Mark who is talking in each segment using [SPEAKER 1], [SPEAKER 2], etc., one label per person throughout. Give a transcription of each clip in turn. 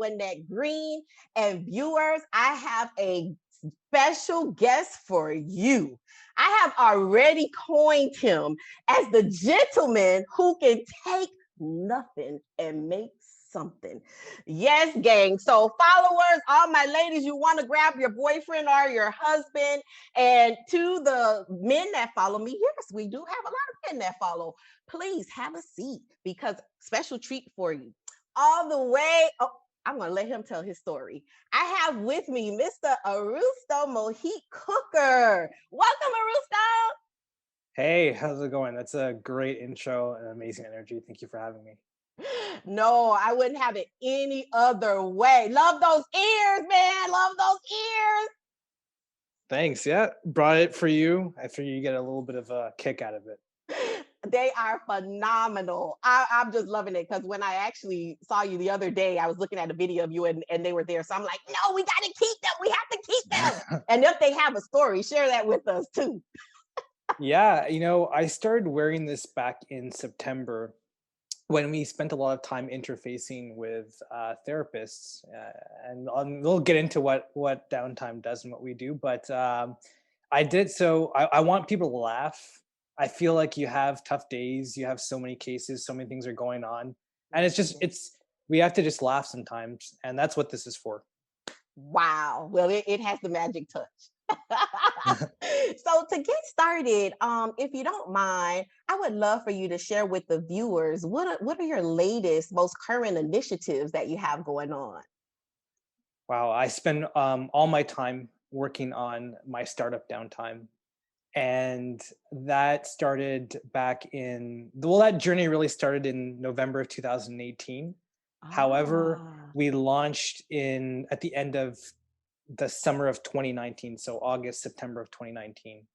[SPEAKER 1] Wynette Green, and viewers, I have a special guest for you. I have already coined him as the gentleman who can take nothing and make something. Yes, gang. So, followers, all my ladies, you want to grab your boyfriend or your husband. And to the men that follow me, yes, we do have a lot of men that follow. Please have a seat because special treat for you. All the way. Oh, I'm going to let him tell his story. I have with me Mr. Aristo Mohit-Coker. Welcome, Aristo.
[SPEAKER 2] Hey, how's it going? That's a great intro and amazing energy. Thank you for having me.
[SPEAKER 1] No, I wouldn't have it any other way. Love those ears, man. Love those ears.
[SPEAKER 2] Thanks. Yeah, brought it for you. I figure you get a little bit of a kick out of it.
[SPEAKER 1] They are phenomenal. I'm just loving it because when I actually saw you the other day, I was looking at a video of you and they were there. So I'm like, no, we got to keep them. We have to keep them. And if they have a story, share that with us too.
[SPEAKER 2] Yeah, I started wearing this back in September when we spent a lot of time interfacing with therapists, and we'll get into what downtime does and what we do. But I did so. I want people to laugh. I feel like you have tough days. You have so many cases, so many things are going on, and it's we have to just laugh sometimes, and that's what this is for.
[SPEAKER 1] Wow. Well, it has the magic touch. So to get started, if you don't mind, I would love for you to share with the viewers what are your latest, most current initiatives that you have going on?
[SPEAKER 2] Wow, I spend all my time working on my startup Downtime, and that started back that journey really started in November of 2018. However,
[SPEAKER 1] Ah,
[SPEAKER 2] we launched in at the end of the summer of 2019, so August, September of 2019.
[SPEAKER 1] mm.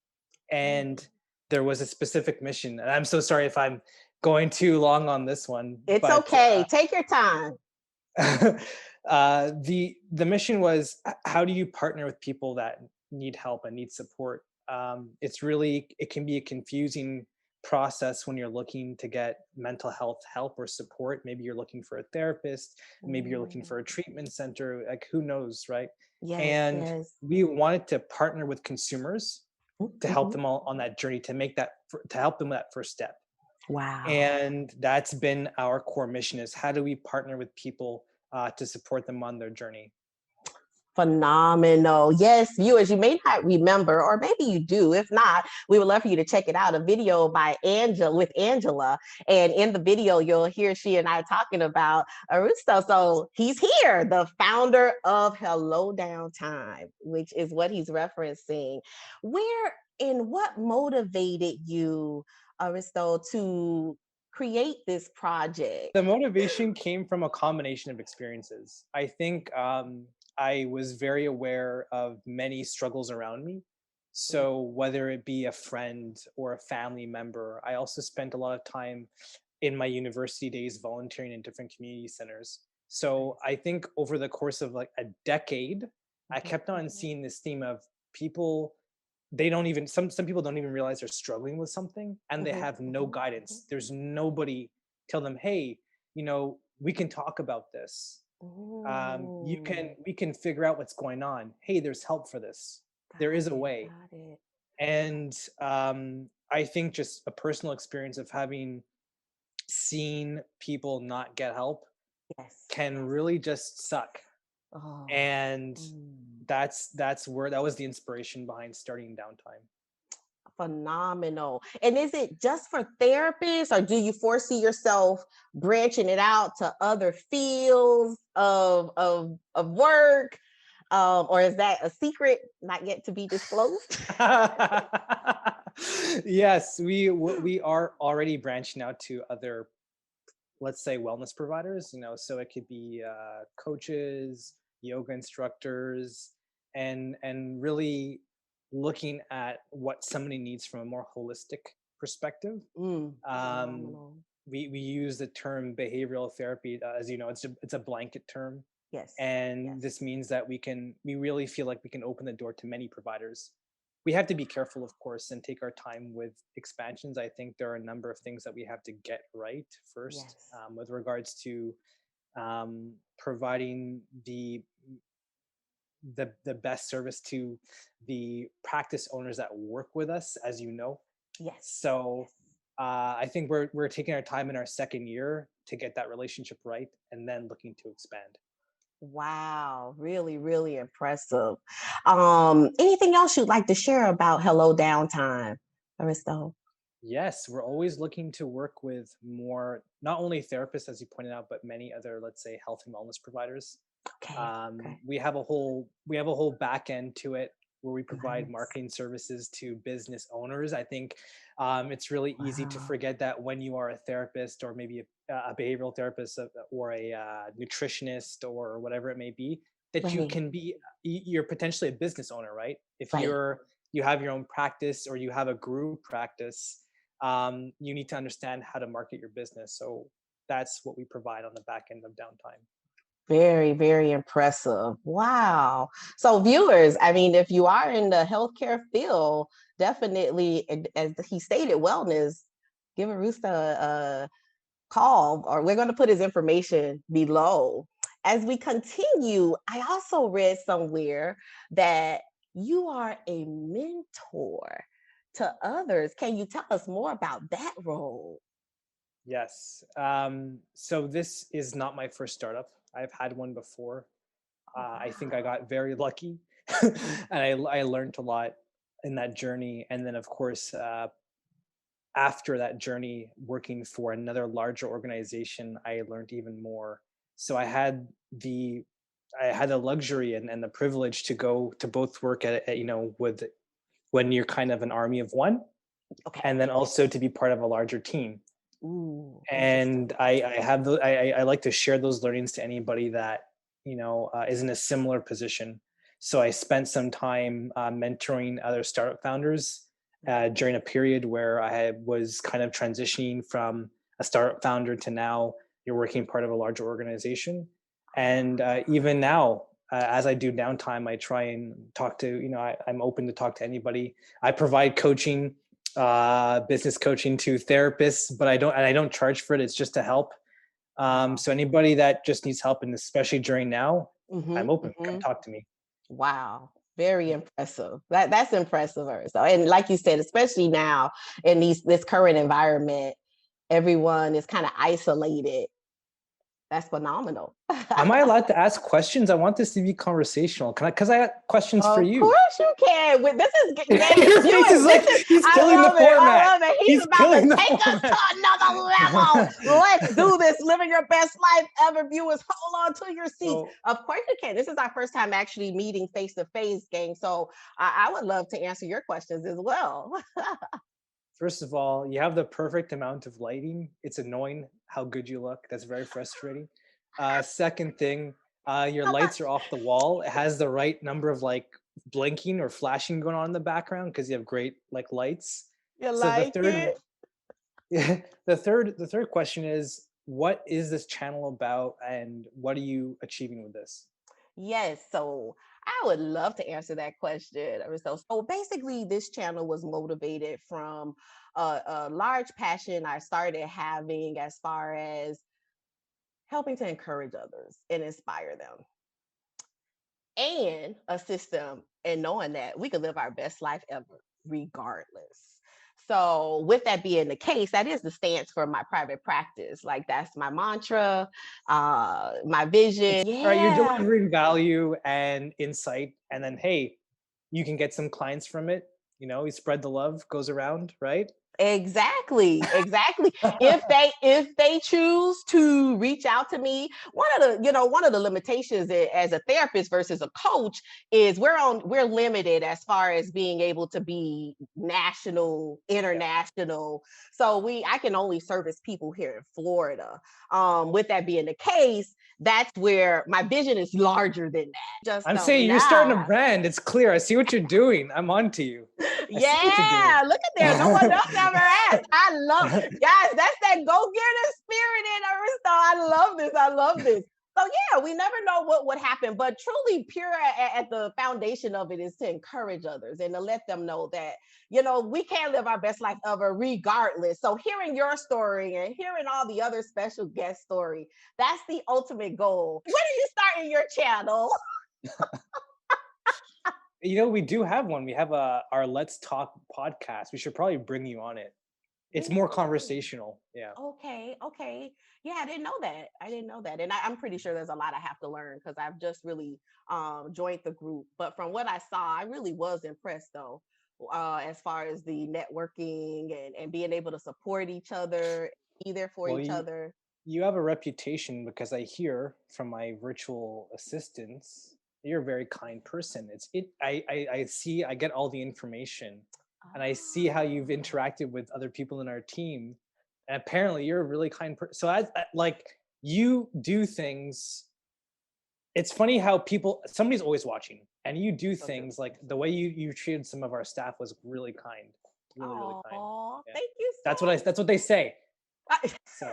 [SPEAKER 2] And there was a specific mission, and I'm so sorry if I'm going too long on this one,
[SPEAKER 1] It's
[SPEAKER 2] but
[SPEAKER 1] okay. Take your time.
[SPEAKER 2] the mission was how do you partner with people that need help and need support. It can be a confusing process when you're looking to get mental health help or support. Maybe you're looking for a therapist, maybe you're looking
[SPEAKER 1] Mm,
[SPEAKER 2] for a treatment center, like who knows, right?
[SPEAKER 1] yes,
[SPEAKER 2] And
[SPEAKER 1] yes.
[SPEAKER 2] we wanted to partner with consumers to help
[SPEAKER 1] Mhm.
[SPEAKER 2] them all on that journey, to help them with that first step.
[SPEAKER 1] Wow.
[SPEAKER 2] And that's been our core mission: is how do we partner with people to support them on their journey.
[SPEAKER 1] Phenomenal. Yes, viewers, you may not remember, or maybe you do. If not, we would love for you to check it out. A video by Angela with Angela. And in the video, you'll hear she and I talking about Aristo. So he's here, the founder of Hello Downtime, which is what he's referencing. Where and what motivated you, Aristo, to create this project?
[SPEAKER 2] The motivation came from a combination of experiences. I think I was very aware of many struggles around me. So whether it be a friend or a family member, I also spent a lot of time in my university days volunteering in different community centers. So I think over the course of like a decade, I
[SPEAKER 1] Mhm.
[SPEAKER 2] kept on seeing this theme of people, they don't even some people don't even realize they're struggling with something, and they
[SPEAKER 1] Mhm,
[SPEAKER 2] have no
[SPEAKER 1] mhm, mhm.
[SPEAKER 2] guidance. There's nobody tell them, hey, we can talk about this.
[SPEAKER 1] Mm,
[SPEAKER 2] We can figure out what's going on. Hey, there's help for this. There
[SPEAKER 1] got
[SPEAKER 2] is a
[SPEAKER 1] it,
[SPEAKER 2] way.
[SPEAKER 1] got it.
[SPEAKER 2] And I think just a personal experience of having seen people not get help
[SPEAKER 1] Yes,
[SPEAKER 2] can
[SPEAKER 1] yes.
[SPEAKER 2] really just suck.
[SPEAKER 1] Oh,
[SPEAKER 2] And
[SPEAKER 1] mm,
[SPEAKER 2] that was the inspiration behind starting Downtime.
[SPEAKER 1] phenomenal. And is it just for therapists, or do you foresee yourself branching it out to other fields of work? Or is that a secret not yet to be disclosed?
[SPEAKER 2] Yes, we are already branching out to other, let's say, wellness providers. So it could be coaches, yoga instructors, and really looking at what somebody needs from a more holistic perspective. um,
[SPEAKER 1] Phenomenal.
[SPEAKER 2] we use the term behavioral therapy. As you know, it's a blanket term,
[SPEAKER 1] Yes,
[SPEAKER 2] and
[SPEAKER 1] yes.
[SPEAKER 2] this means that we really feel like we can open the door to many providers. We have to be careful, of course, and take our time with expansions. I think there are a number of things that we have to get right first,
[SPEAKER 1] Yes.
[SPEAKER 2] with regards to providing the best service to the practice owners that work with us, as you know.
[SPEAKER 1] Yes.
[SPEAKER 2] So I think we're taking our time in our second year to get that relationship right, and then looking to expand.
[SPEAKER 1] Wow, really, really impressive. Anything else you'd like to share about Hello Downtime, Aristo?
[SPEAKER 2] Yes, we're always looking to work with more, not only therapists, as you pointed out, but many other, let's say, health and wellness providers.
[SPEAKER 1] Okay, okay.
[SPEAKER 2] We have a whole back end to it where we provide
[SPEAKER 1] Nice.
[SPEAKER 2] marketing services to business owners. I think it's really easy to
[SPEAKER 1] Wow.
[SPEAKER 2] forget that when you are a therapist, or maybe a behavioral therapist, or a nutritionist, or whatever it may be, that you
[SPEAKER 1] Right,
[SPEAKER 2] can be you're potentially a business owner, right? If
[SPEAKER 1] right.
[SPEAKER 2] you have your own practice, or you have a group practice, you need to understand how to market your business. So that's what we provide on the back end of Downtime.
[SPEAKER 1] Very, very impressive. Wow. So, viewers, I mean, if you are in the healthcare field, definitely, as he stated, wellness, give Arista a call, or we're going to put his information below. As we continue, I also read somewhere that you are a mentor to others. Can you tell us more about that role?
[SPEAKER 2] Yes. So this is not my first startup. I've had one before. I think I
[SPEAKER 1] Wow.
[SPEAKER 2] got very lucky, and I learned a lot in that journey. And then, of course, after that journey, working for another larger organization, I learned even more. So I had the luxury and the privilege to go to both work with when you're kind of an army of one,
[SPEAKER 1] Okay.
[SPEAKER 2] and then also to be part of a larger team.
[SPEAKER 1] Ooh,
[SPEAKER 2] And
[SPEAKER 1] interesting.
[SPEAKER 2] I have I like to share those learnings to anybody that is in a similar position. So I spent some time mentoring other startup founders during a period where I was kind of transitioning from a startup founder to now you're working part of a larger organization. And even now, as I do Downtime, I try and talk to I'm open to talk to anybody. I provide coaching, business coaching to therapists, but I don't charge for it. It's just to help.
[SPEAKER 1] Wow.
[SPEAKER 2] So anybody that just needs help, and especially during now,
[SPEAKER 1] Mm-hmm,
[SPEAKER 2] I'm open. Come
[SPEAKER 1] mm-hmm.
[SPEAKER 2] talk to me.
[SPEAKER 1] Wow. Very impressive. That's impressive. So, and like you said, especially now in this current environment, everyone is kind of isolated. That's phenomenal.
[SPEAKER 2] Am I allowed to ask questions? I want this to be conversational. Can I? Because I got questions for
[SPEAKER 1] Of
[SPEAKER 2] you.
[SPEAKER 1] course you can. This is gang
[SPEAKER 2] Your face
[SPEAKER 1] viewers.
[SPEAKER 2] is like he's
[SPEAKER 1] I
[SPEAKER 2] killing the
[SPEAKER 1] love it. I
[SPEAKER 2] format.
[SPEAKER 1] love it. He's
[SPEAKER 2] He's
[SPEAKER 1] about to
[SPEAKER 2] killing the
[SPEAKER 1] take us to
[SPEAKER 2] format.
[SPEAKER 1] another level. Let's do this. Living your best life ever, viewers. Hold on to your seats.
[SPEAKER 2] So
[SPEAKER 1] Of course you can. This is our first time actually meeting face to face, gang. So I would love to answer your questions as well.
[SPEAKER 2] first of all, you have the perfect amount of lighting. It's annoying how good you look. That's very frustrating. Second thing, your
[SPEAKER 1] How
[SPEAKER 2] lights are
[SPEAKER 1] much?
[SPEAKER 2] off the wall. It has the right number of like blinking or flashing going on in the background because you have great like lights.
[SPEAKER 1] You
[SPEAKER 2] So the
[SPEAKER 1] like
[SPEAKER 2] third,
[SPEAKER 1] it?
[SPEAKER 2] the third question is, what is this channel about, and what are you achieving with this?
[SPEAKER 1] Yes, so I would love to answer that question. So basically, this channel was motivated from a large passion I started having as far as helping to encourage others and inspire them and assist them in knowing that we could live our best life ever, regardless. So, with that being the case, that is the stance for my private practice. Like, that's my mantra, my vision.
[SPEAKER 2] All right, you're
[SPEAKER 1] Yeah.
[SPEAKER 2] delivering value and insight, and then hey, you can get some clients from it. You spread the love, goes around, right?
[SPEAKER 1] Exactly, exactly. If they choose to reach out to me, one of the limitations as a therapist versus a coach is we're limited as far as being able to be national,
[SPEAKER 2] Yeah.
[SPEAKER 1] international. So I can only service people here in Florida. With that being the case, that's where my vision is larger than that. Just
[SPEAKER 2] I'm
[SPEAKER 1] don't
[SPEAKER 2] saying you're starting a
[SPEAKER 1] know.
[SPEAKER 2] brand. It's clear. I see what you're doing. I'm on to you. I see what you're doing.
[SPEAKER 1] Yeah, look at there. No one else ever asked. I love, guys, that's that go-getter spirit in Aristo. I love this. I love this. So yeah, we never know what would happen, but truly pure at the foundation of it is to encourage others and to let them know that, we can live our best life ever regardless. So hearing your story and hearing all the other special guest story, that's the ultimate goal. When are you starting your channel?
[SPEAKER 2] We do have one. We have our Let's Talk podcast. We should probably bring you on it. It's more conversational. Yeah.
[SPEAKER 1] Okay. Yeah, I didn't know that. And I'm pretty sure there's a lot I have to learn because I've just really joined the group. But from what I saw, I really was impressed though, as far as the networking and being able to support each other, be there for
[SPEAKER 2] Well,
[SPEAKER 1] each other.
[SPEAKER 2] you have a reputation because I hear from my virtual assistants you're a very kind person. I see, I get all the information, and I see how you've
[SPEAKER 1] Oh.
[SPEAKER 2] interacted with other people in our team, and apparently you're a really kind person. So like you do things. It's funny how somebody's always watching, and you do
[SPEAKER 1] So true.
[SPEAKER 2] things like the way you treated some of our staff was really kind, really kind.
[SPEAKER 1] Oh,
[SPEAKER 2] Yeah,
[SPEAKER 1] thank you
[SPEAKER 2] that's what they say.
[SPEAKER 1] I,
[SPEAKER 2] So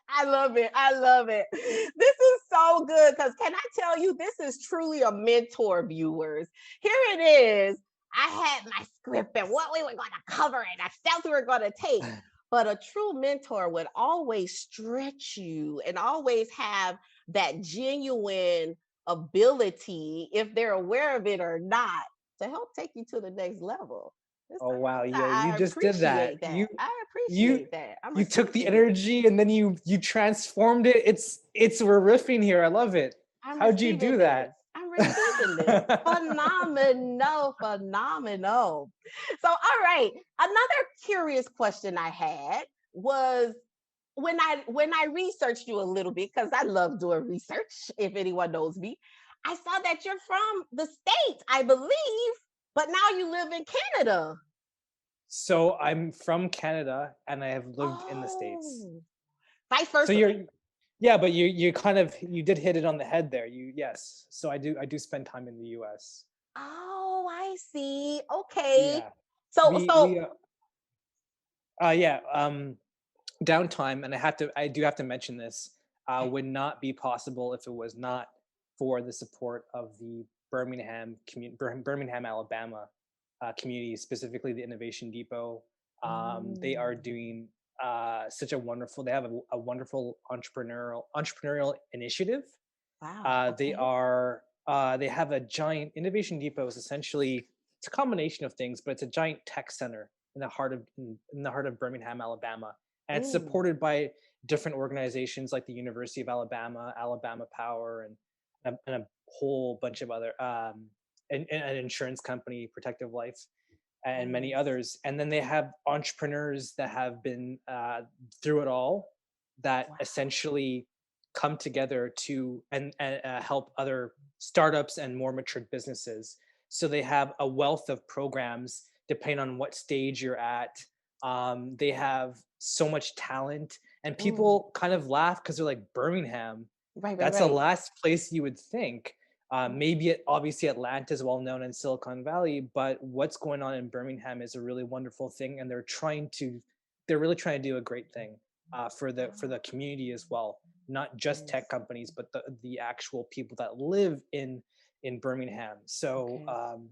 [SPEAKER 1] I love it. I love it. This is so good because can I tell you, this is truly a mentor, viewers. Here it is. I had my script and what we were going to cover and the steps we were going to take. But a true mentor would always stretch you and always have that genuine ability, if they're aware of it or not, to help take you to the next level.
[SPEAKER 2] oh wow, yeah, you
[SPEAKER 1] I
[SPEAKER 2] just did that.
[SPEAKER 1] appreciate that. I
[SPEAKER 2] You
[SPEAKER 1] appreciate that. I'm
[SPEAKER 2] you took the
[SPEAKER 1] receiving it.
[SPEAKER 2] energy and then you transformed it. It's we're riffing here. I love it.
[SPEAKER 1] I'm
[SPEAKER 2] How'd you
[SPEAKER 1] receiving
[SPEAKER 2] do
[SPEAKER 1] this.
[SPEAKER 2] that?
[SPEAKER 1] I'm receiving this. Phenomenal, phenomenal. So, all right. Another curious question I had was when I researched you a little bit because I love doing research. If anyone knows me, I saw that you're from the States, I believe, but now you live in Canada.
[SPEAKER 2] So I'm from Canada and I have lived in the States.
[SPEAKER 1] Oh, vice
[SPEAKER 2] So
[SPEAKER 1] versa.
[SPEAKER 2] yeah, but you kind of you did hit it on the head there. Yes. So I do spend time in the US.
[SPEAKER 1] Oh, I see. Okay.
[SPEAKER 2] Yeah.
[SPEAKER 1] So,
[SPEAKER 2] We
[SPEAKER 1] so
[SPEAKER 2] we yeah, downtime, and I do have to mention this, would not be possible if it was not for the support of the Birmingham, Alabama community, specifically the Innovation Depot. They are
[SPEAKER 1] Mm.
[SPEAKER 2] doing such a wonderful. They have a wonderful entrepreneurial initiative.
[SPEAKER 1] Wow.
[SPEAKER 2] They
[SPEAKER 1] Okay.
[SPEAKER 2] are they have a giant Innovation Depot. Is essentially, it's a combination of things, but it's a giant tech center in the heart of Birmingham, Alabama, and it's
[SPEAKER 1] Mm.
[SPEAKER 2] supported by different organizations like the University of Alabama, Alabama Power, and a whole bunch of other and an insurance company, Protective Life, and many
[SPEAKER 1] Nice.
[SPEAKER 2] others. And then they have entrepreneurs that have been through it all, that
[SPEAKER 1] Wow.
[SPEAKER 2] essentially come together to and help other startups and more matured businesses. So they have a wealth of programs depending on what stage you're at. They have so much talent, and
[SPEAKER 1] Mm.
[SPEAKER 2] people kind of laugh because they're like, Birmingham,
[SPEAKER 1] Right. Right.
[SPEAKER 2] that's the
[SPEAKER 1] Right.
[SPEAKER 2] last place you would think.
[SPEAKER 1] Mm.
[SPEAKER 2] Obviously Atlanta is well known in Silicon Valley, but what's going on in Birmingham is a really wonderful thing, and they're really trying to do a great thing for the
[SPEAKER 1] Wow.
[SPEAKER 2] community as well. Not just tech
[SPEAKER 1] Nice.
[SPEAKER 2] companies, but the actual people that live in Birmingham. So
[SPEAKER 1] Okay.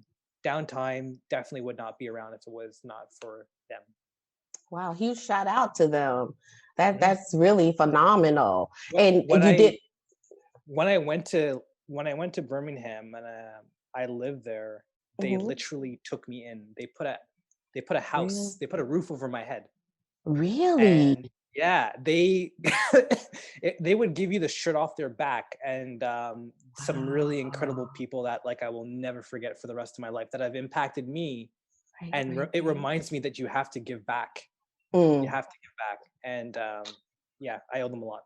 [SPEAKER 2] downtime definitely would not be around if it was not for them.
[SPEAKER 1] Wow. Huge shout out to them. That
[SPEAKER 2] Mhm.
[SPEAKER 1] that's really phenomenal.
[SPEAKER 2] Wh-
[SPEAKER 1] And
[SPEAKER 2] When
[SPEAKER 1] you
[SPEAKER 2] I
[SPEAKER 1] did.
[SPEAKER 2] when I went to Birmingham and I lived there, they
[SPEAKER 1] Mhm.
[SPEAKER 2] literally took me in. They put a
[SPEAKER 1] Really?
[SPEAKER 2] house, they put a roof over my head,
[SPEAKER 1] Really?
[SPEAKER 2] and yeah, they they would give you the shirt off their back, and some really incredible
[SPEAKER 1] Wow.
[SPEAKER 2] people that like I will never forget for the rest of my life that have impacted me,
[SPEAKER 1] Right.
[SPEAKER 2] and
[SPEAKER 1] Right.
[SPEAKER 2] it
[SPEAKER 1] Right.
[SPEAKER 2] reminds me that you have to give back. You
[SPEAKER 1] Mm.
[SPEAKER 2] have to give back, and yeah, I owe them a lot.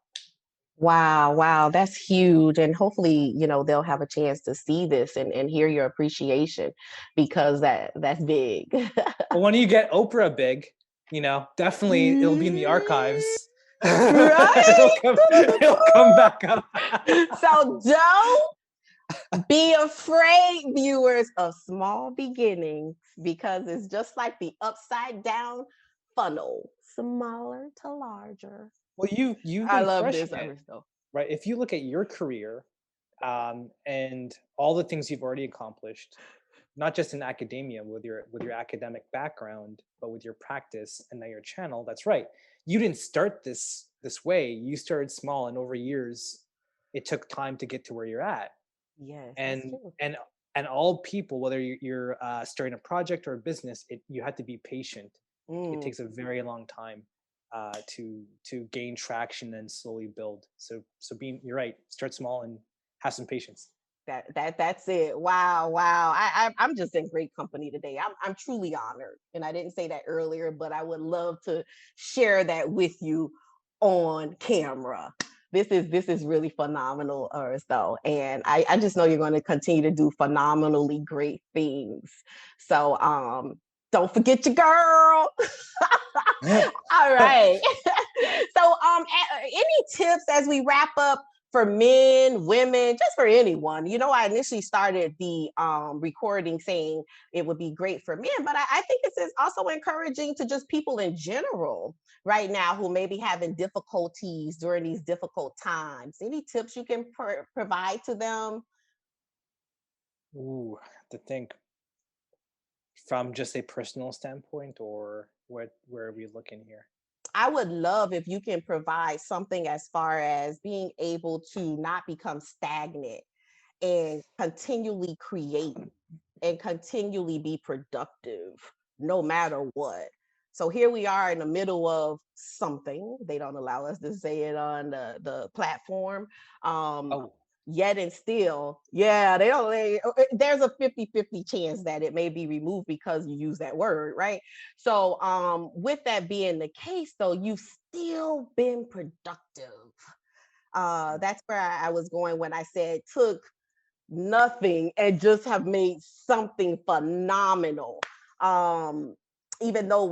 [SPEAKER 1] Wow, wow, that's huge. And hopefully, they'll have a chance to see this and hear your appreciation because that's big.
[SPEAKER 2] Well, when you get Oprah big, definitely it'll be in the
[SPEAKER 1] Mm,
[SPEAKER 2] archives.
[SPEAKER 1] right?
[SPEAKER 2] It'll come back up.
[SPEAKER 1] So don't be afraid, viewers, of small beginnings because it's just like the upside down funnel, smaller to larger.
[SPEAKER 2] Well, you've
[SPEAKER 1] I
[SPEAKER 2] been
[SPEAKER 1] love this,
[SPEAKER 2] crushing it.
[SPEAKER 1] Aristo.
[SPEAKER 2] right? If you look at your career, and all the things you've already accomplished, not just in academia with your academic background, but with your practice and now your channel, that's right. You didn't start this way. You started small, and over years, it took time to get to where you're at.
[SPEAKER 1] Yes, that's
[SPEAKER 2] And
[SPEAKER 1] true.
[SPEAKER 2] and and all people, whether you're starting a project or a business, you have to be patient. It
[SPEAKER 1] Mm.
[SPEAKER 2] takes a very long time to gain traction and slowly build. So being you're right, start small and have some patience.
[SPEAKER 1] That's it. Wow, wow. I'm just in great company today. I'm truly honored, and I didn't say that earlier, but I would love to share that with you on camera. This is really phenomenal, Aristo, and I just know you're going to continue to do phenomenally great things. So don't forget your girl. All right. So any tips as we wrap up for men, women, just for anyone? I initially started the recording saying it would be great for men, but I think this is also encouraging to just people in general right now who may be having difficulties during these difficult times. Any tips you can provide to them?
[SPEAKER 2] Ooh, to think from just a personal standpoint, or where are we looking here?
[SPEAKER 1] I would love if you can provide something as far as being able to not become stagnant and continually create and continually be productive no matter what. So here we are in the middle of something. They don't allow us to say it on the platform. Um,
[SPEAKER 2] Oh,
[SPEAKER 1] Yet and still, yeah, they don't. There's a 50-50 chance that it may be removed because you use that word, right? So, with that being the case, though, you've still been productive. That's where I was going when I said took nothing and just have made something phenomenal. um Even though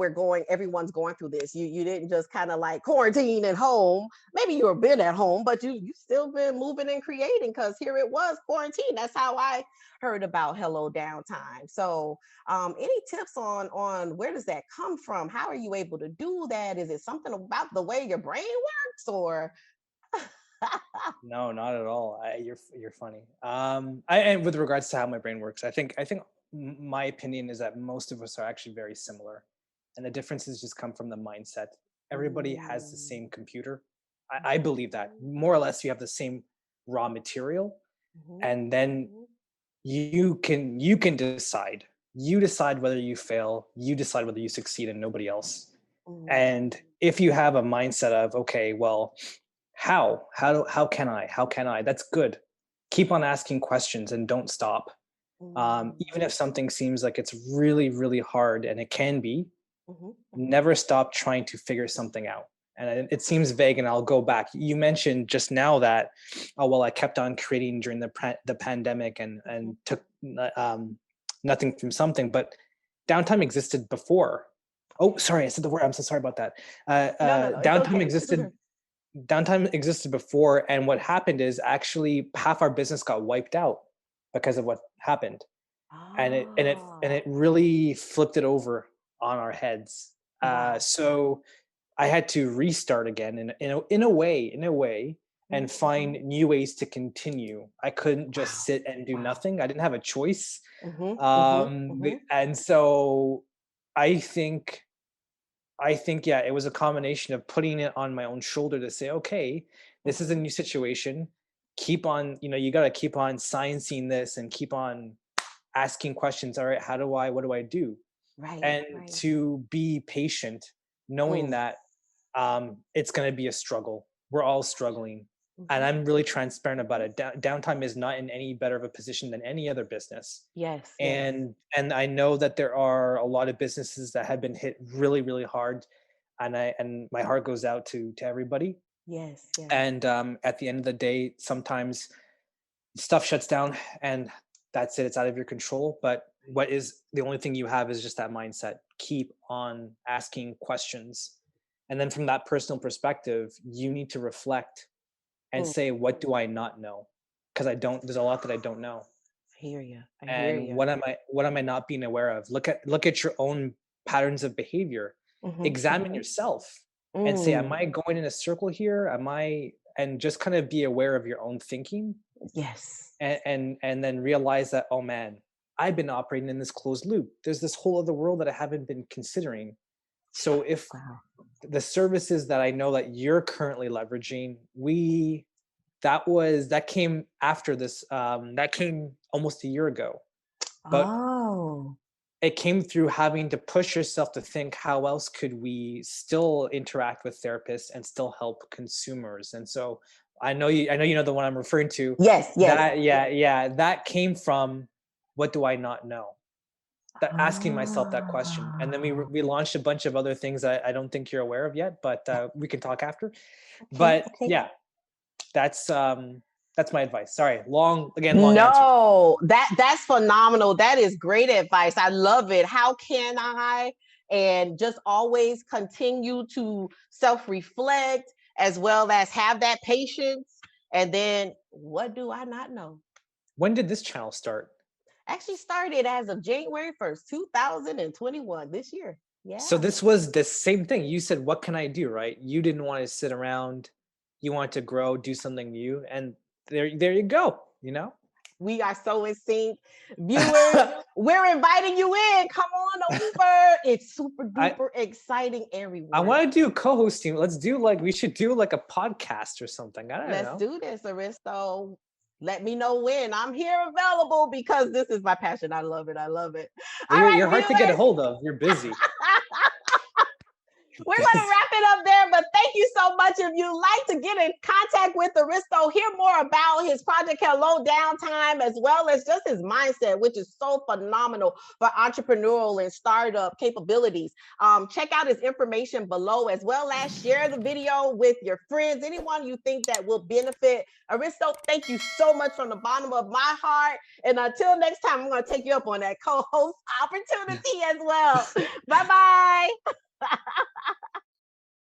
[SPEAKER 1] everyone's going through this, you didn't just kind of like quarantine at home. Maybe you were been at home, but you still been moving and creating, because here it was quarantine. That's how I heard about Hello Downtime. So any tips on where does that come from? How are you able to do that? Is it something about the way your brain works, or
[SPEAKER 2] no, not at all. You're funny. And with regards to how my brain works, I think my opinion is that most of us are actually very similar, and the differences just come from the mindset. Everybody has the
[SPEAKER 1] Mm,
[SPEAKER 2] same computer. I believe that more or less you have the same raw material,
[SPEAKER 1] mhm,
[SPEAKER 2] and then
[SPEAKER 1] mhm,
[SPEAKER 2] you can decide. You decide whether you fail. You decide whether you succeed, and nobody else.
[SPEAKER 1] mhm,
[SPEAKER 2] And if you have a mindset of, okay, well, how can I, that's good. Keep on asking questions and don't stop. Even
[SPEAKER 1] mhm,
[SPEAKER 2] if something seems like it's really really hard, and it can be,
[SPEAKER 1] mhm, mhm,
[SPEAKER 2] never stop trying to figure something out. And it seems vague, and I'll go back. You mentioned just now that, oh well, I kept on creating during the pandemic, and
[SPEAKER 1] mhm.
[SPEAKER 2] took nothing from something, but downtime existed before. Oh, sorry, I said the word. I'm so sorry about that.
[SPEAKER 1] No, no, no. It's
[SPEAKER 2] Downtime
[SPEAKER 1] okay.
[SPEAKER 2] existed. Downtime existed before, and what happened is actually half our business got wiped out because of what happened, and it
[SPEAKER 1] Ah,
[SPEAKER 2] really flipped it over on our heads.
[SPEAKER 1] wow.
[SPEAKER 2] So I had to restart again in a way,
[SPEAKER 1] Mhm,
[SPEAKER 2] and find
[SPEAKER 1] mhm.
[SPEAKER 2] new ways to continue. I couldn't just
[SPEAKER 1] Wow.
[SPEAKER 2] sit and do
[SPEAKER 1] Wow.
[SPEAKER 2] nothing. I didn't have a choice.
[SPEAKER 1] Mhm, mhm, mhm,
[SPEAKER 2] And so I think yeah, it was a combination of putting it on my own shoulder to say, okay, this is a
[SPEAKER 1] mhm,
[SPEAKER 2] new situation. Keep on, you got to keep on sciencing this and keep on asking questions. All right, what do I do?
[SPEAKER 1] right,
[SPEAKER 2] And
[SPEAKER 1] right.
[SPEAKER 2] to be patient, knowing
[SPEAKER 1] Mm,
[SPEAKER 2] that it's going to be a struggle. We're all struggling. And
[SPEAKER 1] mhm,
[SPEAKER 2] I'm really transparent about it. Downtime is not in any better of a position than any other business.
[SPEAKER 1] yes, yes,
[SPEAKER 2] And I know that there are a lot of businesses that have been hit really, really hard. And my heart goes out to everybody.
[SPEAKER 1] yes, yes.
[SPEAKER 2] And at the end of the day, sometimes stuff shuts down, and that's it. It's out of your control. But what is the only thing you have is just that mindset. Keep on asking questions. And then from that personal perspective, you need to reflect and
[SPEAKER 1] Mm,
[SPEAKER 2] say, what do I not know? Because there's a lot that I don't know.
[SPEAKER 1] I hear you. I hear
[SPEAKER 2] And
[SPEAKER 1] you.
[SPEAKER 2] what am I not being aware of? Look at your own patterns of behavior.
[SPEAKER 1] Mhm,
[SPEAKER 2] Examine
[SPEAKER 1] mhm.
[SPEAKER 2] yourself and say, am
[SPEAKER 1] Mm,
[SPEAKER 2] I going in a circle here? Am I and just kind of be aware of your own thinking,
[SPEAKER 1] Yes.
[SPEAKER 2] and then realize that, oh man, I've been operating in this closed loop. There's this whole other world that I haven't been considering. So if
[SPEAKER 1] Wow.
[SPEAKER 2] the services that I know that you're currently leveraging, that came after this, that came almost a year ago. But
[SPEAKER 1] Oh.
[SPEAKER 2] it came through having to push yourself to think, how else could we still interact with therapists and still help consumers? And so I know you know the one I'm referring to.
[SPEAKER 1] Yes, yes.
[SPEAKER 2] That came from, what do I not know? That asking myself that question. And then we launched a bunch of other things I don't think you're aware of yet, but we can talk after.
[SPEAKER 1] Okay,
[SPEAKER 2] But
[SPEAKER 1] okay.
[SPEAKER 2] yeah, that's my advice. Sorry, long answer.
[SPEAKER 1] No, that's phenomenal. That is great advice. I love it. How can I and just always continue to self-reflect as well as have that patience? And then what do I not know?
[SPEAKER 2] When did this channel start?
[SPEAKER 1] Actually started as of January 1st, 2021, this year. Yeah.
[SPEAKER 2] So this was the same thing. You said, what can I do, right? You didn't want to sit around. You wanted to grow, do something new. And there you go, you know?
[SPEAKER 1] We are so in sync. Viewers, we're inviting you in. Come on over. It's super duper exciting, everyone.
[SPEAKER 2] I want to do co-hosting. We should do like a podcast or something. I don't know.
[SPEAKER 1] Let's do this, Aristo. Let me know when. I'm here available because this is my passion. I love it. I love it.
[SPEAKER 2] Well, you're hard to get a hold of. You're busy.
[SPEAKER 1] We're going to wrap it up there, but thank you so much. If you'd like to get in contact with Aristo, hear more about his project Hello Downtime, as well as just his mindset, which is so phenomenal for entrepreneurial and startup capabilities. Check out his information below, as well as share the video with your friends, anyone you think that will benefit. Aristo, thank you so much from the bottom of my heart. And until next time, I'm going to take you up on that co-host opportunity as well. Bye-bye.